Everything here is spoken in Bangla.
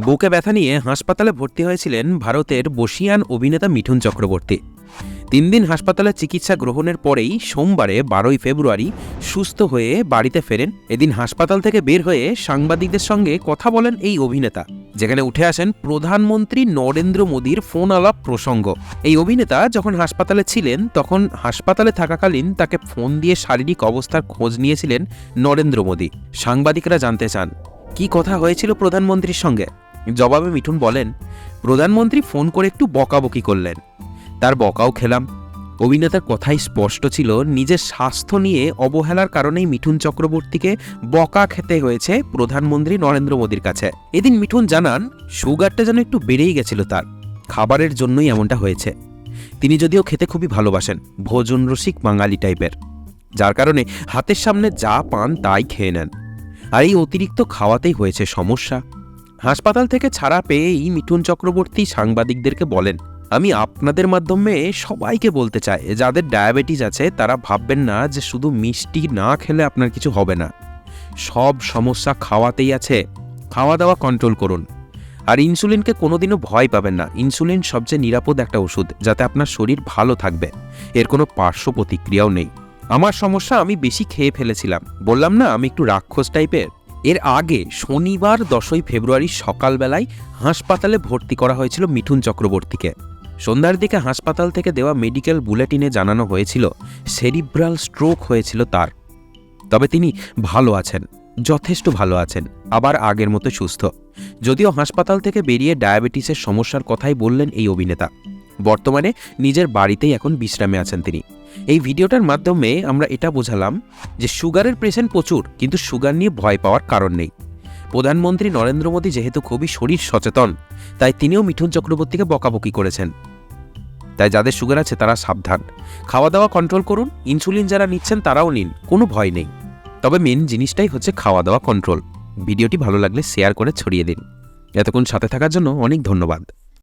বুকে ব্যথা নিয়ে হাসপাতালে ভর্তি হয়েছিলেন ভারতের বর্ষীয়ান অভিনেতা মিঠুন চক্রবর্তী। 3 দিন হাসপাতালে চিকিৎসা গ্রহণের পরেই সোমবারে 12 ফেব্রুয়ারি সুস্থ হয়ে বাড়িতে ফেরেন। এদিন হাসপাতাল থেকে বের হয়ে সাংবাদিকদের সঙ্গে কথা বলেন এই অভিনেতা, যেখানে উঠে আসেন প্রধানমন্ত্রী নরেন্দ্র মোদীর ফোন আলাপ প্রসঙ্গ। এই অভিনেতা যখন হাসপাতালে ছিলেন তখন হাসপাতালে থাকাকালীন তাকে ফোন দিয়ে শারীরিক অবস্থার খোঁজ নিয়েছিলেন নরেন্দ্র মোদী। সাংবাদিকরা জানতে চান কি কথা হয়েছিল প্রধানমন্ত্রীর সঙ্গে। জবাবে মিঠুন বলেন, প্রধানমন্ত্রী ফোন করে একটু বকাবকি করলেন, তার বকাও খেলাম। অভিনেতার কথাই স্পষ্ট ছিল নিজের স্বাস্থ্য নিয়ে অবহেলার কারণেই মিঠুন চক্রবর্তীকে বকা খেতে হয়েছে প্রধানমন্ত্রী নরেন্দ্র মোদীর কাছে। এদিন মিঠুন জানান সুগারটা যেন একটু বেড়েই গেছিল তার, খাবারের জন্যই এমনটা হয়েছে। তিনি যদিও খেতে খুবই ভালোবাসেন, ভোজন রসিক বাঙালি টাইপের, যার কারণে হাতের সামনে যা পান তাই খেয়ে নেন, আর এই অতিরিক্ত খাওয়াতেই হয়েছে সমস্যা। হাসপাতাল থেকে ছাড়া পেয়েই মিঠুন চক্রবর্তী সাংবাদিকদেরকে বলেন, আমি আপনাদের মাধ্যমে সবাইকে বলতে চাই, যাদের ডায়াবেটিস আছে তারা ভাববেন না যে শুধু মিষ্টি না খেলে আপনার কিছু হবে না। সব সমস্যা খাওয়াতেই আছে। খাওয়া দাওয়া কন্ট্রোল করুন, আর ইনসুলিনকে কোনোদিনও ভয় পাবেন না। ইনসুলিন সবচেয়ে নিরাপদ একটা ওষুধ, যাতে আপনার শরীর ভালো থাকবে, এর কোনো পার্শ্ব প্রতিক্রিয়াও নেই। আমার সমস্যা, আমি বেশি খেয়ে ফেলেছিলাম, বললাম না আমি একটু রাক্ষস টাইপের। এর আগে শনিবার 10 ফেব্রুয়ারি সকালবেলায় হাসপাতালে ভর্তি করা হয়েছিল মিঠুন চক্রবর্তীকে। সন্ধ্যার দিকে হাসপাতাল থেকে দেওয়া মেডিকেল বুলেটিনে জানানো হয়েছিল সেরিব্রাল স্ট্রোক হয়েছিল তার। তবে তিনি ভালো আছেন, যথেষ্ট ভালো আছেন, আবার আগের মতো সুস্থ। যদিও হাসপাতাল থেকে বেরিয়ে ডায়াবেটিসের সমস্যার কথাই বললেন এই অভিনেতা। বর্তমানে নিজের বাড়িতেই এখন বিশ্রামে আছেন তিনি। এই ভিডিওটার মাধ্যমে আমরা এটা বোঝালাম যে সুগারের পেশেন্ট প্রচুর, কিন্তু সুগার নিয়ে ভয় পাওয়ার কারণ নেই। প্রধানমন্ত্রী নরেন্দ্র মোদী যেহেতু খুবই শরীর সচেতন, তাই তিনিও মিঠুন চক্রবর্তীকে বকাবকি করেছেন। তাই যাদের সুগার আছে তারা সাবধান, খাওয়া দাওয়া কন্ট্রোল করুন। ইনসুলিন যারা নিচ্ছেন তারাও নিন, কোনো ভয় নেই। তবে মেন জিনিসটাই হচ্ছে খাওয়া দাওয়া কন্ট্রোল। ভিডিওটি ভালো লাগলে শেয়ার করে ছড়িয়ে দিন। এতক্ষণ সাথে থাকার জন্য অনেক ধন্যবাদ।